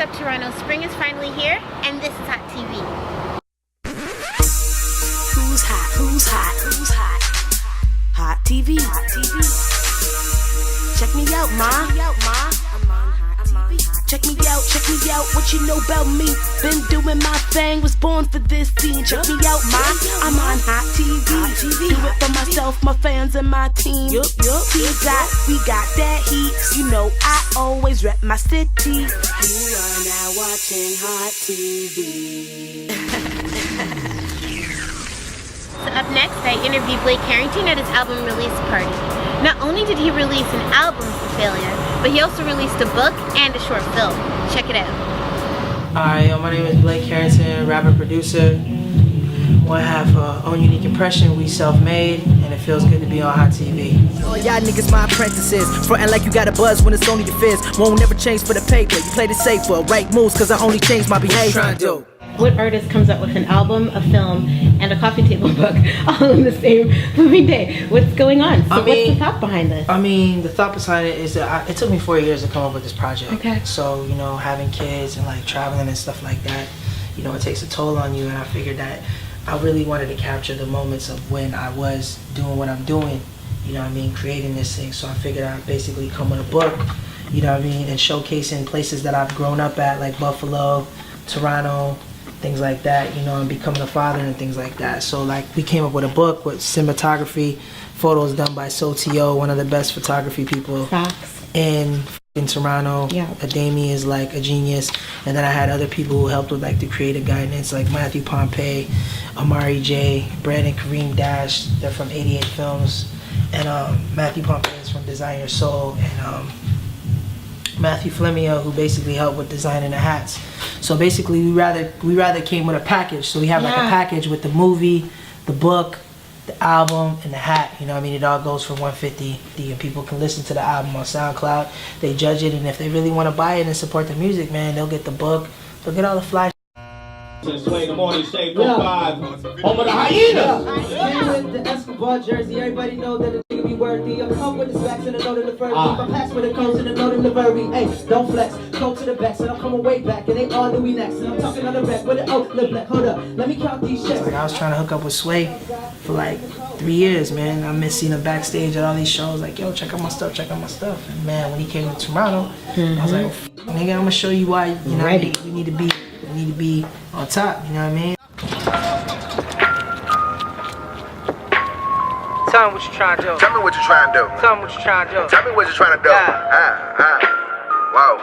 up, Toronto? Spring is finally here, and this is Hott TV. Who's hot? Who's hot? Who's hot? Hott TV. Hott TV. Check me out, ma. I'm on Hott TV. Check me out, what you know about me? Been doing my thing, was born for this scene. Check me out, ma. I'm on Hott TV. Do it for myself, my fans, and my team. We got that heat. You know I always rep my city. You are now watching Hott TV. So up next, I interviewed Blake Carrington at his album release party. Not only did he release an album for Failure, but he also released a book and a short film. Check it out. Hi, my name is Blake Carrington, rapper, producer. One half Own Unique Impression, we self-made, and it feels good to be on Hott TV. All y'all niggas my apprentices, frontin' like you got a buzz when it's only the fizz. Won't never change for the paper, you played it safer. Right moves cause I only change my behavior. What artist comes out with an album, a film, and a coffee table book all in the same movie day? What's going on? So what's the thought behind this? I mean, the thought behind it is that it took me 4 years to come up with this project. Okay. So, you know, having kids and like traveling and stuff like that, you know, it takes a toll on you, and I figured that I really wanted to capture the moments of when I was doing what I'm doing, you know what I mean, creating this thing. So I figured I'd basically come with a book, you know what I mean, and showcasing places that I've grown up at, like Buffalo, Toronto, things like that, you know, and becoming a father and things like that. So like we came up with a book with cinematography, photos done by SoTO, one of the best photography people in Toronto. Yeah. Adami is like a genius. And then I had other people who helped with like the creative guidance, like Matthew Pompey, Amari J, Brandon Kareem Dash, they're from 88 Films. And Matthew Pompey is from Design Your Soul, and Matthew Flemio, who basically helped with designing the hats. So basically we rather came with a package. So we have like a package with the movie, the book, the album, and the hat. You know what I mean? It all goes for $150. And people can listen to the album on SoundCloud. They judge it, and if they really want to buy it and support the music, man, they'll get the book. They'll get all the fly. Sway the morning shade for 5. Home of the hyenas. With the Escobar jersey, everybody know that the nigga be worthy. I'm come with the stacks and the note of the furry. My packs with the coats and the note of the furry. Hey, don't flex, go to the back, so I'm coming way back, and they all knew we next. And I'm talking on the back with the lip black. Hold up, let me count these checks. Like I was trying to hook up with Sway for like 3 years, man. I miss seeing him backstage at all these shows. Like, yo, check out my stuff, check out my stuff. And man, when he came to Toronto, I was like, nigga, I'm gonna show you why. You know, we need to be on top. You know what I mean? Tell me what you're trying to do. Tell me what you're trying to do. Tell me what you're trying to do. Tell me what you're trying to do. Whoa.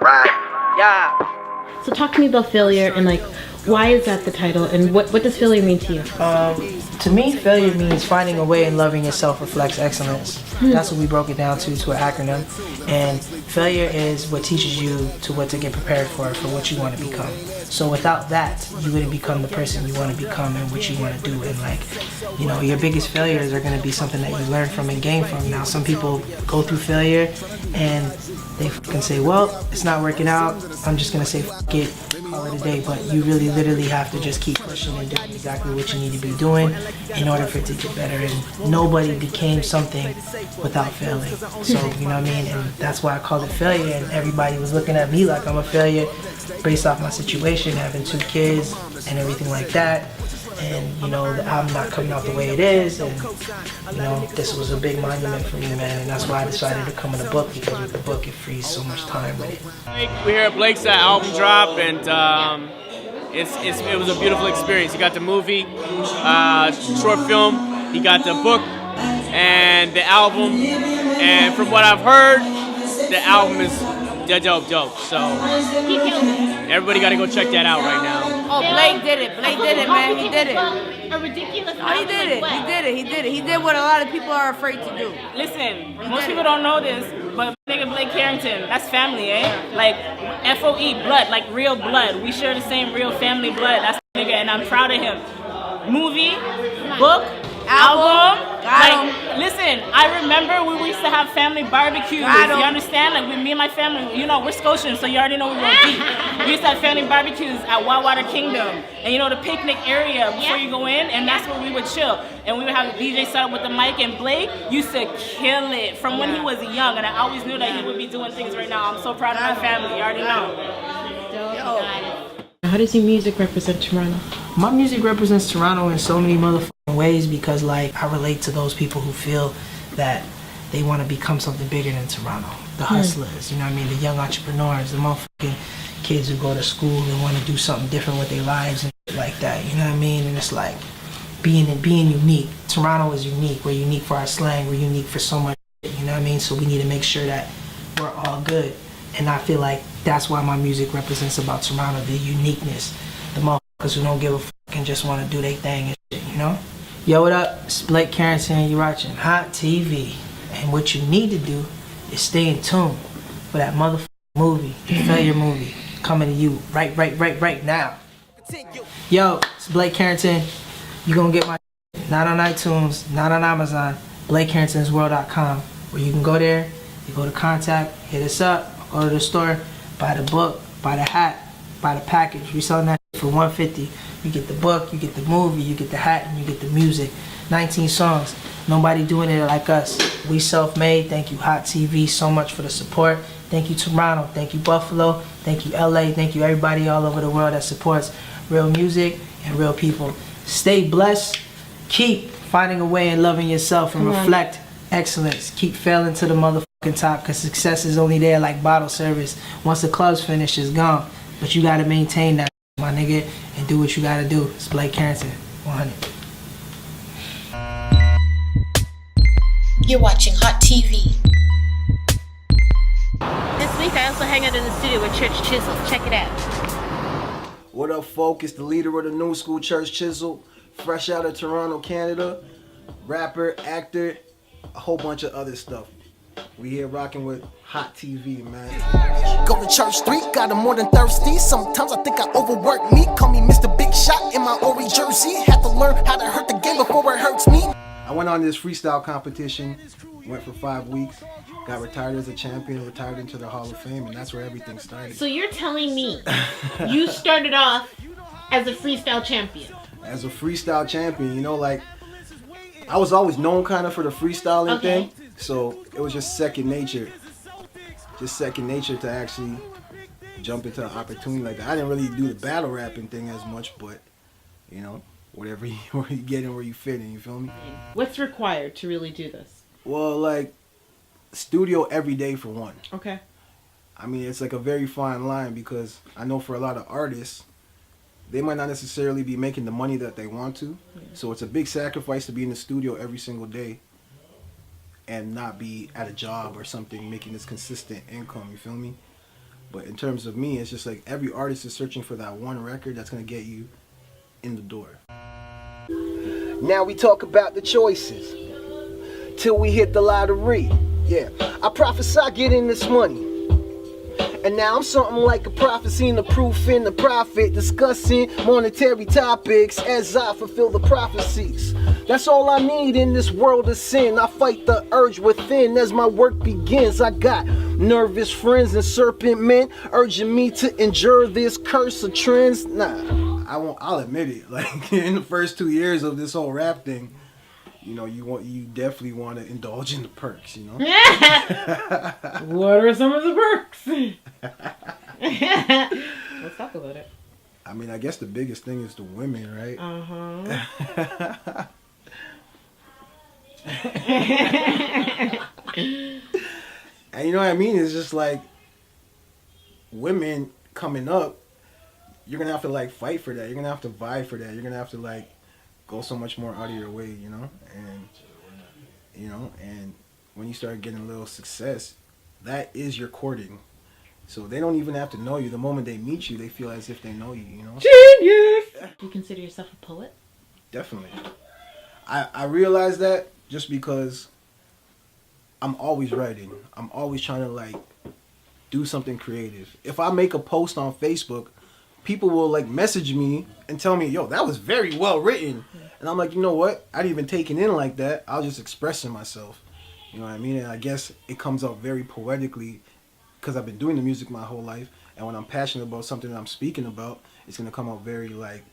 Right. Yeah. So talk to me about Failure, and like, why is that the title, and what does failure mean to you? To me, failure means finding a way and loving yourself reflects excellence. That's what we broke it down to an acronym. And failure is what teaches you to what to get prepared for what you want to become. So without that, you wouldn't become the person you want to become and what you want to do. And like, you know, your biggest failures are going to be something that you learn from and gain from. Now, some people go through failure and they can say, well, it's not working out. I'm just going to say, f it, call it a day. But you really literally have to just keep pushing and doing exactly what you need to be doing in order for it to get better. And nobody became something without failing. So, you know what I mean? And that's why I called it failure. And everybody was looking at me like I'm a failure based off my situation, having 2 kids and everything like that. And, you know, the album not coming out the way it is. And, you know, this was a big monument for me, man. And that's why I decided to come with a book, because with the book, it frees so much time with it. We're here at Blake's album drop, and it was a beautiful experience. He got the movie, short film, he got the book, and the album. And from what I've heard, the album is dope. So everybody got to go check that out right now. Oh, Blake did it. Blake did it, man. He did it. A ridiculous. Oh, he did it. He did it. He did it. He did what a lot of people are afraid to do. Listen, most people don't know this, but nigga Blake Carrington, that's family, eh? Like FOE, blood, like real blood. We share the same real family blood. That's the nigga, and I'm proud of him. Movie, book, album. Like, listen, I remember we used to have family barbecues. You understand? Like, me and my family, you know, we're Scotians, so you already know we were deep. We used to have family barbecues at Water Kingdom, and you know, the picnic area before you go in, and that's where we would chill. And we would have a DJ set up with the mic, and Blake used to kill it from when he was young, and I always knew that he would be doing things right now. I'm so proud of my family. You already know. How does your music represent Toronto? My music represents Toronto in so many motherfucking ways because, like, I relate to those people who feel that they want to become something bigger than Toronto. The hustlers, you know what I mean? The young entrepreneurs, the motherfucking kids who go to school and want to do something different with their lives and shit like that, you know what I mean? And it's like being unique. Toronto is unique. We're unique for our slang. We're unique for so much shit, you know what I mean? So we need to make sure that we're all good. And I feel like that's why my music represents about Toronto, the uniqueness. The motherfuckers who don't give a fuck and just want to do their thing and shit, you know? Yo, what up? It's Blake Carrington. You're watching Hott TV. And what you need to do is stay in tune for that motherfucking movie, the failure movie, coming to you right now. Yo, it's Blake Carrington. You gonna get my not on iTunes, not on Amazon, BlakeCarringtonsWorld.com, where you can go there, you go to contact, hit us up, go to the store, buy the book, buy the hat, buy the package. We selling that for $150. You get the book, you get the movie, you get the hat, and you get the music. 19 songs. Nobody doing it like us. We self-made. Thank you, Hott TV, so much for the support. Thank you, Toronto. Thank you, Buffalo. Thank you, LA. Thank you, everybody all over the world that supports real music and real people. Stay blessed. Keep finding a way and loving yourself and reflect excellence. Keep failing to the motherfucking top because success is only there like bottle service. Once the club's finished, it's gone. But you got to maintain that, my nigga, and do what you got to do. It's Blake Carrington, 100. You're watching Hott TV. This week I also hang out in the studio with Church CHIZZLE. Check it out. What up, folk? It's the leader of the new school, Church CHIZZLE. Fresh out of Toronto, Canada. Rapper, actor, a whole bunch of other stuff. We here rocking with Hott TV, man. Go to church street, got 'em more than thirsty. Sometimes I think I overwork me. Call me Mr. Bigshot in my Ori jersey. Had to learn how to hurt the game before it hurts me. I went on this freestyle competition, went for 5 weeks, got retired as a champion, retired into the Hall of Fame, and that's where everything started. So you're telling me you started off as a freestyle champion? As a freestyle champion, you know, like, I was always known kind of for the freestyling thing, so it was just second nature. Just second nature to actually jump into an opportunity like that. I didn't really do the battle rapping thing as much, but, you know, whatever where you get in, where you fit in, you feel me? What's required to really do this? Well, like, studio every day for one. Okay. I mean, it's like a very fine line because I know for a lot of artists, they might not necessarily be making the money that they want to. Yeah. So it's a big sacrifice to be in the studio every single day and not be at a job or something making this consistent income, you feel me? But in terms of me, it's just like every artist is searching for that one record that's going to get you in the door. Now we talk about the choices till we hit the lottery. Yeah, I prophesy getting this money, and now I'm something like a prophecy, the proof in the prophet, discussing monetary topics as I fulfill the prophecies. That's all I need in this world of sin. I fight the urge within as my work begins. I got nervous friends and serpent men urging me to endure this curse of trends. Nah, I'll admit it. Like, in the first 2 years of this whole rap thing, you know, you definitely want to indulge in the perks, you know? What are some of the perks? Let's talk about it. I mean, I guess the biggest thing is the women, right? Uh-huh. And you know what I mean? It's just like women coming up, you're going to have to like fight for that. You're going to have to vie for that. You're going to have to like go so much more out of your way, you know? And when you start getting a little success, that is your courting. So they don't even have to know you. The moment they meet you, they feel as if they know you, you know? Genius! Do you consider yourself a poet? Definitely. I realize that just because I'm always writing. I'm always trying to like do something creative. If I make a post on Facebook, people will like message me and tell me, yo, that was very well written. And I'm like, you know what? I didn't even take it in like that. I was just expressing myself. You know what I mean? And I guess it comes out very poetically because I've been doing the music my whole life. And when I'm passionate about something that I'm speaking about, it's going to come out very like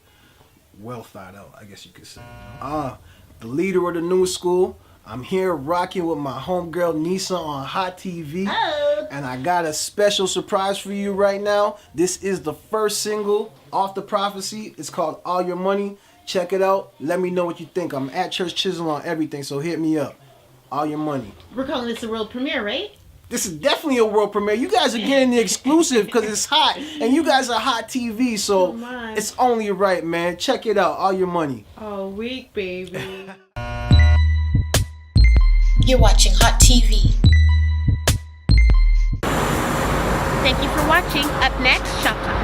well thought out, I guess you could say. You know? The leader of the new school. I'm here rocking with my homegirl Nisa on Hott TV. Oh, And I got a special surprise for you right now. This is the first single off the Prophecy. It's called All Your Money. Check it out. Let me know what you think. I'm at Church CHIZZLE on everything, so hit me up. All Your Money. We're calling this a world premiere, right? This is definitely a world premiere. You guys are getting the exclusive because it's hot. And you guys are Hott TV, so it's only right, man. Check it out. All Your Money. Oh, weak, baby. You're watching Hott TV. Thank you for watching. Up next, Shop Talk.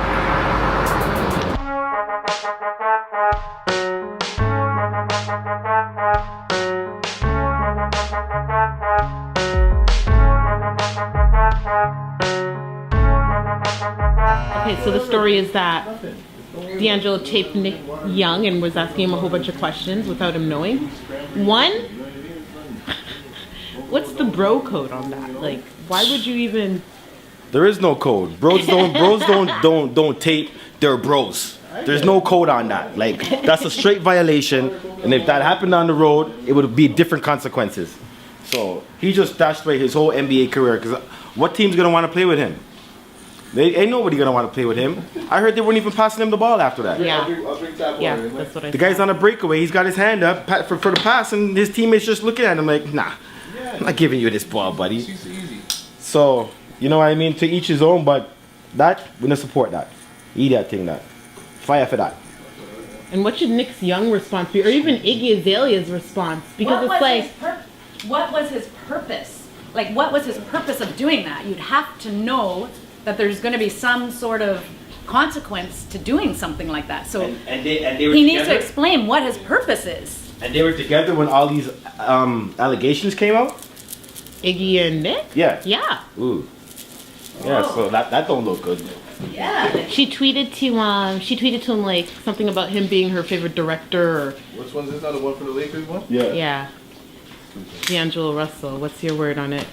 Okay, so the story is that D'Angelo taped Nick Young and was asking him a whole bunch of questions without him knowing. One, what's the bro code on that? Like, why would you even? There is no code. Bros don't tape. They're bros. There's no code on that. Like, that's a straight violation. And if that happened on the road, it would be different consequences. So he just dashed away his whole NBA career. Because what team's gonna want to play with him? Ain't nobody gonna want to play with him. I heard they weren't even passing him the ball after that. Yeah, that's what I The guy's on a breakaway. He's got his hand up for the pass, and his teammates just looking at him like, nah, I'm not giving you this ball, buddy. So, you know what I mean? To each his own, but that, we don't support that. Eat that thing, that. Fire for that. And what should Nick's Young response be? Or even Iggy Azalea's response? Because it's like... what was his purpose? Like, what was his purpose of doing that? You'd have to know that there's going to be some sort of consequence to doing something like that. So and they were he needs to explain what his purpose is. And they were together when all these allegations came out? Iggy and Nick? Yeah. Yeah. Ooh. Yeah, so that don't look good. Yeah. She tweeted to him like something about him being her favorite director. Or, which one is this? Not the one for the Lakers one? Yeah. Yeah. D'Angelo Russell. What's your word on it?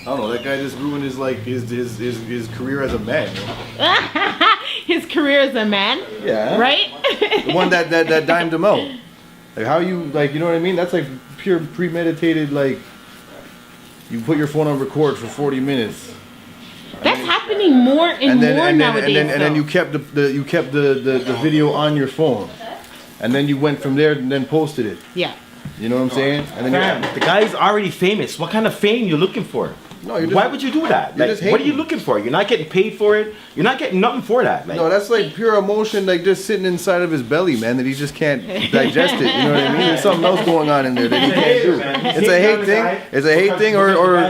I don't know. That guy just ruined his his career as a man. You know? His career as a man. Yeah. Right. The one that dimed him out. Like how you you know what I mean? That's like pure premeditated. Like you put your phone on record for 40 minutes. That's happening more and more nowadays. And then you kept the video on your phone, and then you went from there and then posted it. Yeah. You know what I'm saying? And then the guy's already famous. What kind of fame you looking for? No, you're just, why would you do that? Like, what are you looking for? You're not getting paid for it. You're not getting nothing for that. Like, no, that's like pure emotion, like just sitting inside of his belly, man. That he just can't digest it. You know what I mean? There's something else going on in there that he can't do. It's a hate thing. It's a hate thing, or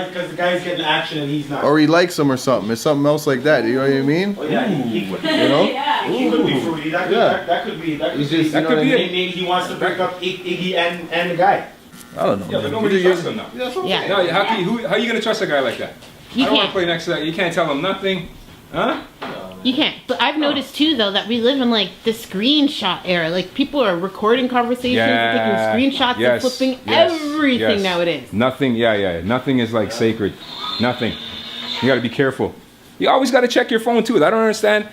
because the guy's getting action and he's not. Or he likes him or something. It's something else like that. You know what I mean? Oh, yeah, he you know? He could be fruity. That could be. Maybe he wants to break up Iggy and the guy. I don't know. Yeah, but nobody trusts him now. Yeah. No, how are you gonna trust a guy like that? You I don't want can't. to play next to that. You can't tell him nothing, huh? You can't. But I've noticed too, though, that we live in like the screenshot era. Like people are recording conversations, taking screenshots, and flipping everything nowadays. Nothing. Yeah. Nothing is like sacred. Nothing. You got to be careful. You always got to check your phone too. I don't understand.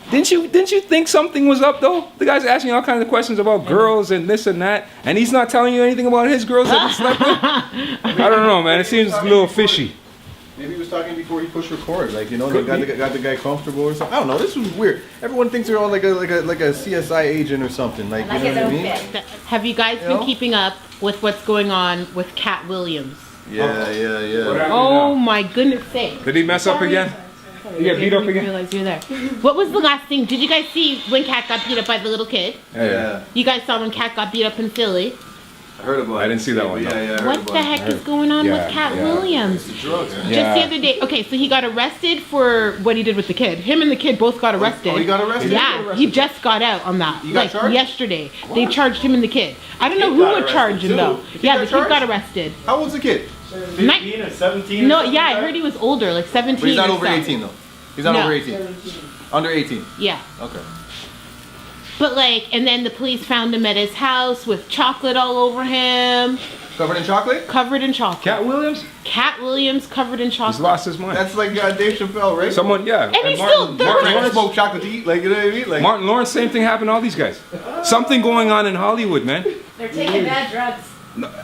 Didn't you think something was up though? The guy's asking all kinds of questions about girls and this and that, and he's not telling you anything about his girls that he slept with. I don't know, man. It seems a little fishy. Maybe he was talking before he pushed record, like you know, they got the guy comfortable or something. I don't know. This was weird. Everyone thinks they're all like a CSI agent or something. Like you know what I mean? Have you guys been keeping up with what's going on with Cat Williams? Yeah. Oh my goodness sake! Did he mess up again? You get beat up again? Realize you're there. What was the last thing? Did you guys see when Cat got beat up by the little kid? Yeah. You guys saw when Cat got beat up in Philly? I heard about it. I didn't see that one. Yeah. What the heck is going on with Cat Williams? It's the drugs, man. Just the other day. Okay, so he got arrested for what he did with the kid. Him and the kid both got arrested. Oh, he got arrested? Yeah, he just got out on that. He got charged? Yesterday. What? They charged him and the kid. I don't know who would charge him though. Yeah, the kid got arrested. How old's the kid? 15 or 17? No, yeah, I heard he was older, like 17. But he's not or over so. 18 though. He's not over 18. Under 18. Yeah. Okay. But like, and then the police found him at his house with chocolate all over him. Covered in chocolate? Covered in chocolate. Cat Williams? Cat Williams covered in chocolate. He's lost his mind. That's like Dave Chappelle, right? Someone, yeah. And he's still Martin smoked chocolate to eat, like you know what I mean? Like Martin Lawrence, same thing happened to all these guys. Something going on in Hollywood, man. They're taking bad drugs.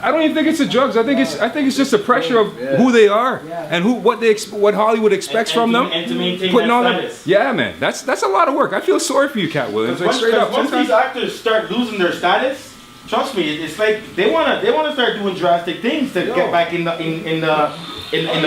I don't even think it's the drugs. I think it's just the pressure of who they are and what Hollywood expects from them. And to maintain Putting that all status. yeah, man, that's a lot of work. I feel sorry for you, Cat Williams. Like, straight up. Once these actors start losing their status, trust me, it's like they wanna start doing drastic things to get back in the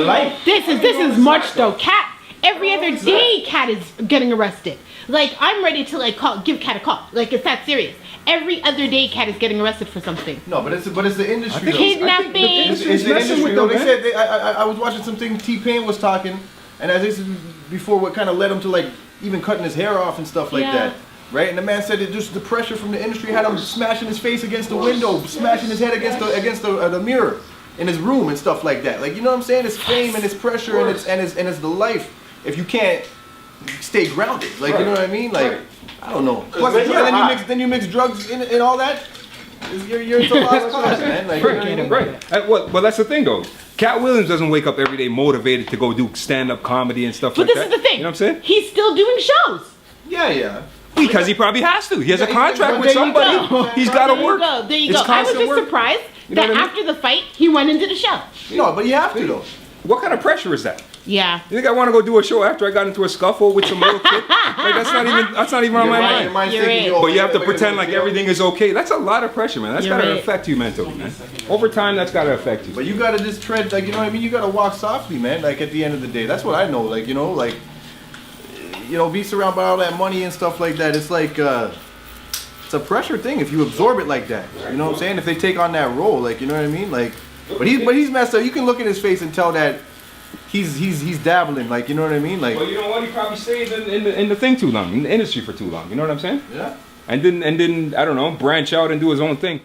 light. This is much though. Cat, every other day Cat is getting arrested. Like, I'm ready to like give Cat a call. Like, it's that serious. Every other day Cat is getting arrested for something. No, but it's the industry. Kidnapping. It's the industry though. They said I was watching something. T-Pain was talking, and as this is before, what kind of led him to like even cutting his hair off and stuff like that. Right, and the man said that just the pressure from the industry had him smashing his face against the window, smashing his head against the mirror in his room and stuff like that. Like, you know what I'm saying? It's fame and it's pressure and it's the life. If you can't stay grounded, like you know what I mean? Like I don't know. Plus, then you mix drugs in all that. You're into a lot of cause, man. Like, right. Well, that's the thing though. Cat Williams doesn't wake up every day motivated to go do stand-up comedy and stuff like that. But this is the thing. You know what I'm saying? He's still doing shows. Yeah. Because he probably has to. He has a contract with somebody. He's got to work. There you go. I was just surprised that after the fight, he went into the show. No, but you have to though. What kind of pressure is that? Yeah. You think I want to go do a show after I got into a scuffle with some little kid? Like, that's not even on my mind. You're right. But you have to pretend like everything is okay. That's a lot of pressure, man. That's got to affect you mentally, man. Over time, that's got to affect you. But you got to just tread, like, you know what I mean? You got to walk softly, man. Like, at the end of the day, that's what I know. Like, you know, be surrounded by all that money and stuff like that. It's like, it's a pressure thing if you absorb it like that. You know what I'm saying? If they take on that role, like, you know what I mean? Like, but he's messed up. You can look at his face and tell that he's dabbling, like, you know what I mean? Like, well, you know what? He probably stayed in the thing too long, in the industry for too long. You know what I'm saying? Yeah. And then I don't know, branch out and do his own thing.